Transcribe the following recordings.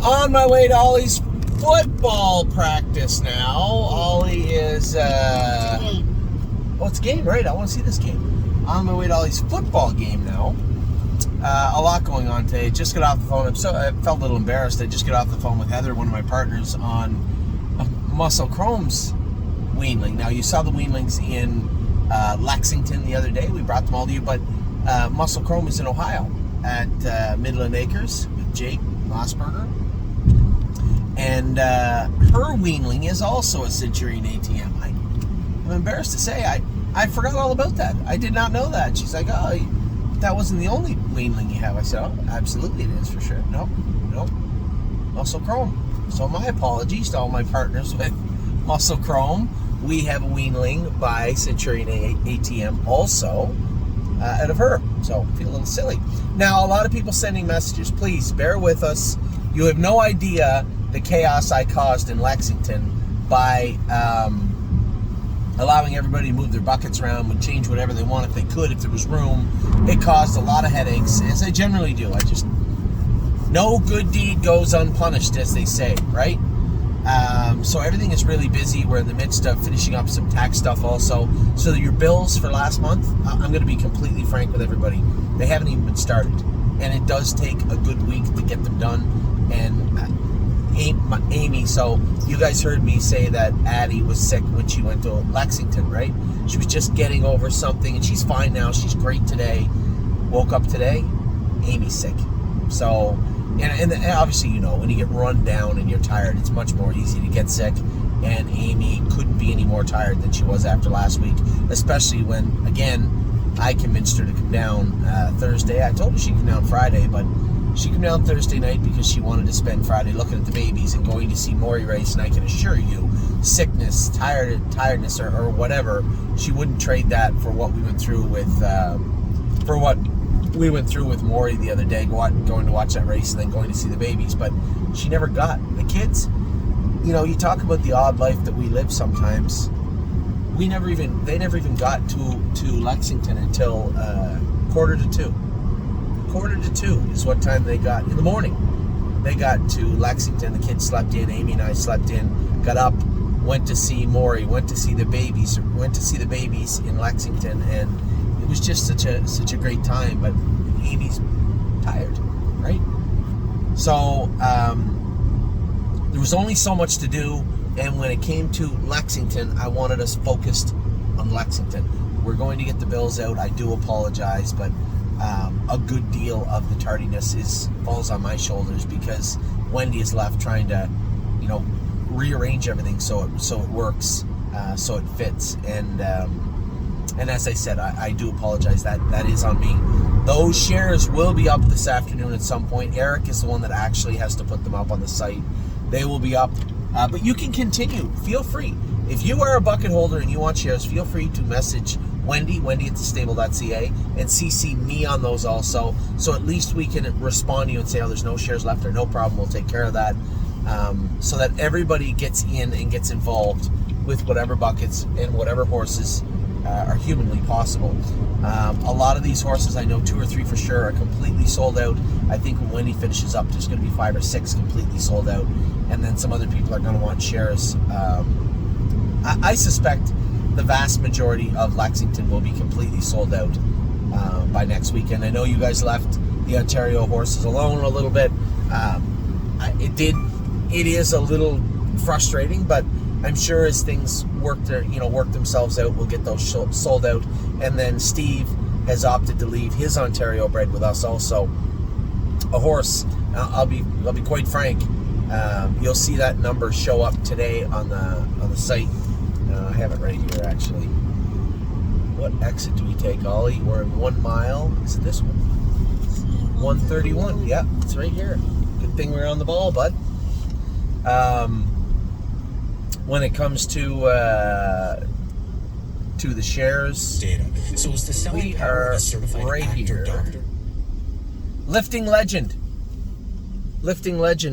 On my way to Ollie's football practice now. Ollie is, it's a game, right? I want to see this game. On my way to Ollie's football game now. A lot going on today. Just got off the phone. I felt a little embarrassed. I just got off the phone with Heather, one of my partners, on Muscle Chrome's weanling. Now, you saw the weanlings in Lexington the other day. We brought them all to you, but Muscle Chrome is in Ohio at Midland Acres with Jake Mossberger. And her weanling is also a Centurion ATM. I'm embarrassed to say, I forgot all about that. I did not know that. She's like, oh, that wasn't the only weanling you have. I said, oh, absolutely it is for sure. Nope. Muscle Chrome. So my apologies to all my partners with Muscle Chrome. We have a weanling by Centurion ATM also out of her. So I feel a little silly. Now, a lot of people sending messages. Please bear with us. You have no idea the chaos I caused in Lexington by allowing everybody to move their buckets around, would change whatever they want if they could, if there was room. It caused a lot of headaches, as I generally do. No good deed goes unpunished, as they say, right? So everything is really busy. We're in the midst of finishing up some tax stuff also. So your bills for last month, I'm going to be completely frank with everybody, they haven't even been started. And it does take a good week to get them done. And Amy, so you guys heard me say that Addie was sick when she went to Lexington, right? She was just getting over something, and she's fine now. She's great today. Woke up today, Amy's sick. So, and obviously, you know, when you get run down and you're tired, it's much more easy to get sick. And Amy couldn't be any more tired than she was after last week, especially when, again, I convinced her to come down Thursday. I told her she'd come down Friday, but she came down Thursday night because she wanted to spend Friday looking at the babies and going to see Maury race. And I can assure you, sickness, tiredness, or whatever, she wouldn't trade that for what we went through with Maury the other day, going to watch that race and then going to see the babies. But she never got the kids. You know, you talk about the odd life that we live sometimes. They never even got to Lexington until 1:45. 1:45 is what time they got in the morning. They got to Lexington. The kids slept in. Amy and I slept in. Got up, went to see Maury, went to see the babies in Lexington, and it was just such a great time. But Amy's tired, right? So there was only so much to do, and when it came to Lexington, I wanted us focused on Lexington. We're going to get the bills out. I do apologize, but a good deal of the tardiness falls on my shoulders because Wendy is left trying to, rearrange everything so it works, so it fits. And as I said, I do apologize. That is on me. Those shares will be up this afternoon at some point. Eric is the one that actually has to put them up on the site. They will be up, but you can continue. Feel free. If you are a bucket holder and you want shares, feel free to message Wendy at thestable.ca, and CC me on those also, so at least we can respond to you and say, oh, there's no shares left, or no problem, we'll take care of that, so that everybody gets in and gets involved with whatever buckets and whatever horses are humanly possible. A lot of these horses, I know 2 or 3 for sure, are completely sold out. I think when Wendy finishes up, there's going to be 5 or 6 completely sold out, and then some other people are going to want shares. I suspect the vast majority of Lexington will be completely sold out by next weekend. I know you guys left the Ontario horses alone a little bit. It is a little frustrating, but I'm sure as things work themselves out, we'll get those sold out. And then Steve has opted to leave his Ontario bred with us also. A horse, I'll be quite frank, you'll see that number show up today on the site. I have it right here, actually. What exit do we take, Ollie? We're in 1 mile. Is it this one? 131. Yep, it's right here. Good thing we're on the ball, bud. When it comes to the shares, data. So is the selling power certified right here. Doctor? Lifting Legend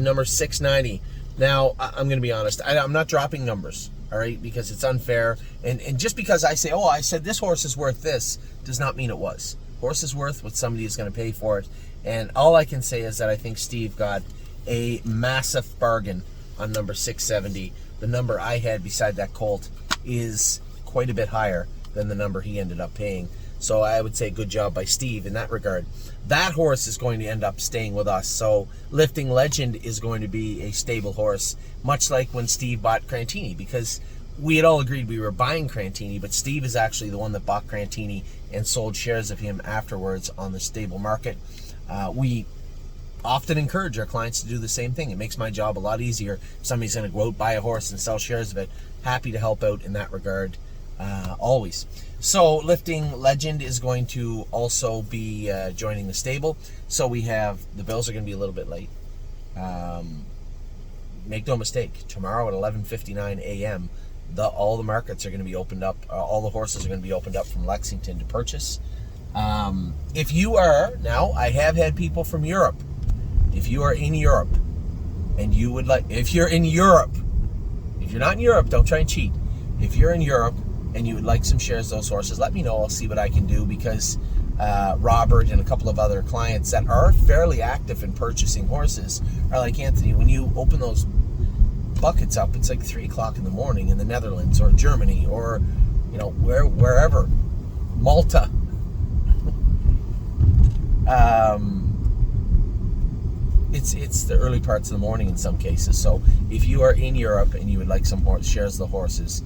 number 690. Now, I'm going to be honest. I'm not dropping numbers. All right, because it's unfair, and just because I said this horse is worth this does not mean it was. Horse is worth what somebody is going to pay for it, and all I can say is that I think Steve got a massive bargain on number 670. The number I had beside that colt is quite a bit higher than the number he ended up paying. So I would say good job by Steve in that regard. That horse is going to end up staying with us. So Lifting Legend is going to be a stable horse, much like when Steve bought Crantini, because we had all agreed we were buying Crantini, but Steve is actually the one that bought Crantini and sold shares of him afterwards on the stable market. We often encourage our clients to do the same thing. It makes my job a lot easier. If somebody's going to go out, buy a horse, and sell shares of it, happy to help out in that regard, always. So Lifting Legend is going to also be joining the stable. So we have, the bills are going to be a little bit late. Make no mistake, tomorrow at 11:59 a.m., all the markets are going to be opened up. All the horses are going to be opened up from Lexington to purchase. If you are, now I have had people from Europe. If you are in Europe and you would like, if you're in Europe, if you're not in Europe, don't try and cheat. If you're in Europe and you would like some shares of those horses, let me know. I'll see what I can do, because Robert and a couple of other clients that are fairly active in purchasing horses are like, Anthony, when you open those buckets up, it's like 3 o'clock in the morning in the Netherlands or Germany or, you know, wherever, Malta. It's the early parts of the morning in some cases. So if you are in Europe and you would like some shares of the horses,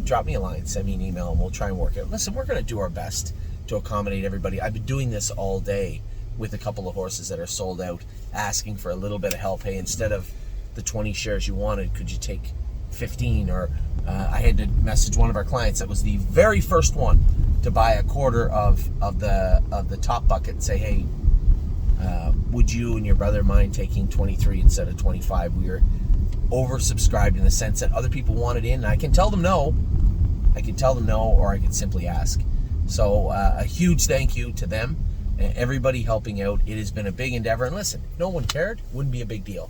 drop me a line, send me an email, and we'll try and work it. Listen, we're going to do our best to accommodate everybody. I've been doing this all day with a couple of horses that are sold out, asking for a little bit of help. Hey, instead of the 20 shares you wanted, could you take 15? Or I had to message one of our clients that was the very first one to buy a quarter of the top bucket and say, hey, would you and your brother mind taking 23 instead of 25? We were oversubscribed in the sense that other people wanted in. I can tell them no. Or I can simply ask. So a huge thank you to them and everybody helping out. It has been a big endeavor. And listen, if no one cared, it wouldn't be a big deal.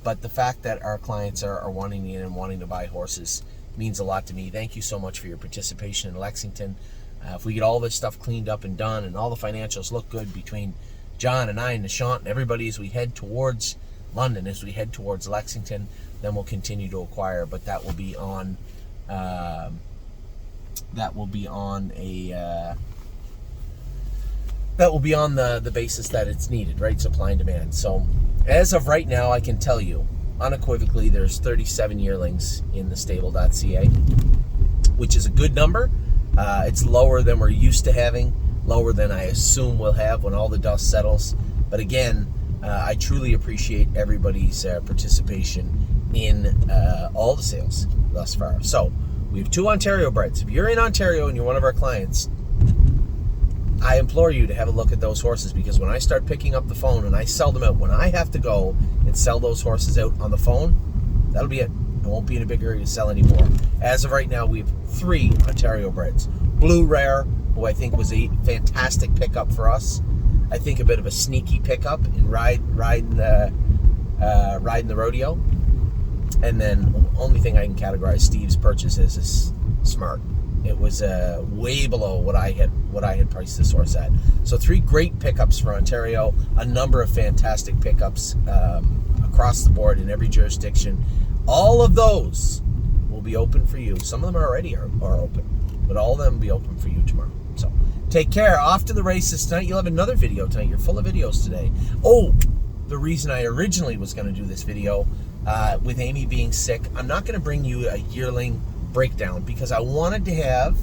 But the fact that our clients are wanting in and wanting to buy horses means a lot to me. Thank you so much for your participation in Lexington. If we get all this stuff cleaned up and done and all the financials look good between John and I and Nishant and everybody as we head towards London, as we head towards Lexington, then we'll continue to acquire. But that will be on the basis that it's needed, right? Supply and demand. So as of right now, I can tell you unequivocally there's 37 yearlings in the stable.ca, which is a good number. It's lower than we're used to having, lower than I assume we'll have when all the dust settles. But again, I truly appreciate everybody's participation in all the sales thus far. So we have 2 Ontario breds. If you're in Ontario and you're one of our clients, I implore you to have a look at those horses, because when I start picking up the phone and I sell them out, when I have to go and sell those horses out on the phone, that'll be it. I won't be in a big hurry to sell anymore. As of right now, we have 3 Ontario breds. Blue Rare, who I think was a fantastic pickup for us. I think a bit of a sneaky pickup in riding the rodeo. And then the only thing I can categorize Steve's purchase as is smart. It was way below what I had priced this horse at. So 3 great pickups for Ontario, a number of fantastic pickups across the board in every jurisdiction. All of those will be open for you. Some of them already are open, but all of them will be open for you tomorrow. So take care. Off to the races tonight. You'll have another video tonight. You're full of videos today. Oh, the reason I originally was going to do this video, with Amy being sick, I'm not going to bring you a yearling breakdown, because I wanted to have,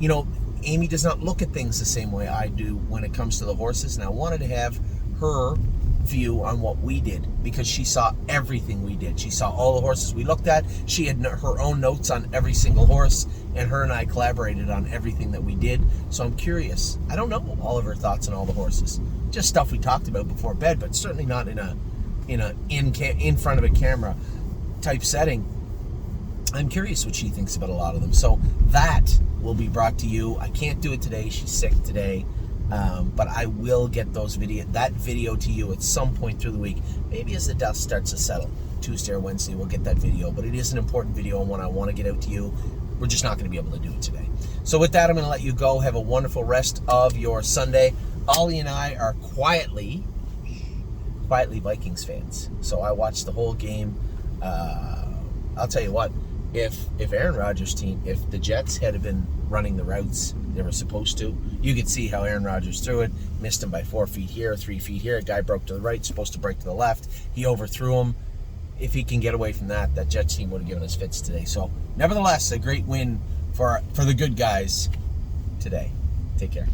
you know, Amy does not look at things the same way I do when it comes to the horses, and I wanted to have her view on what we did, because she saw everything we did. She saw all the horses we looked at. She had her own notes on every single horse, and her and I collaborated on everything that we did. So I'm curious. I don't know all of her thoughts on all the horses, just stuff we talked about before bed, but certainly not in front of a camera type setting. I'm curious what she thinks about a lot of them. So that will be brought to you. I can't do it today. She's sick today. But I will get that video to you at some point through the week. Maybe as the dust starts to settle. Tuesday or Wednesday, we'll get that video. But it is an important video and one I want to get out to you. We're just not going to be able to do it today. So with that, I'm going to let you go. Have a wonderful rest of your Sunday. Ollie and I are quietly quietly Vikings fans. So I watched the whole game. I'll tell you what, if Aaron Rodgers' team, if the Jets had been running the routes they were supposed to, you could see how Aaron Rodgers threw it, missed him by 4 feet here, 3 feet here. A guy broke to the right, supposed to break to the left. He overthrew him. If he can get away from that, that Jets team would have given us fits today. So, nevertheless, a great win for the good guys today. Take care.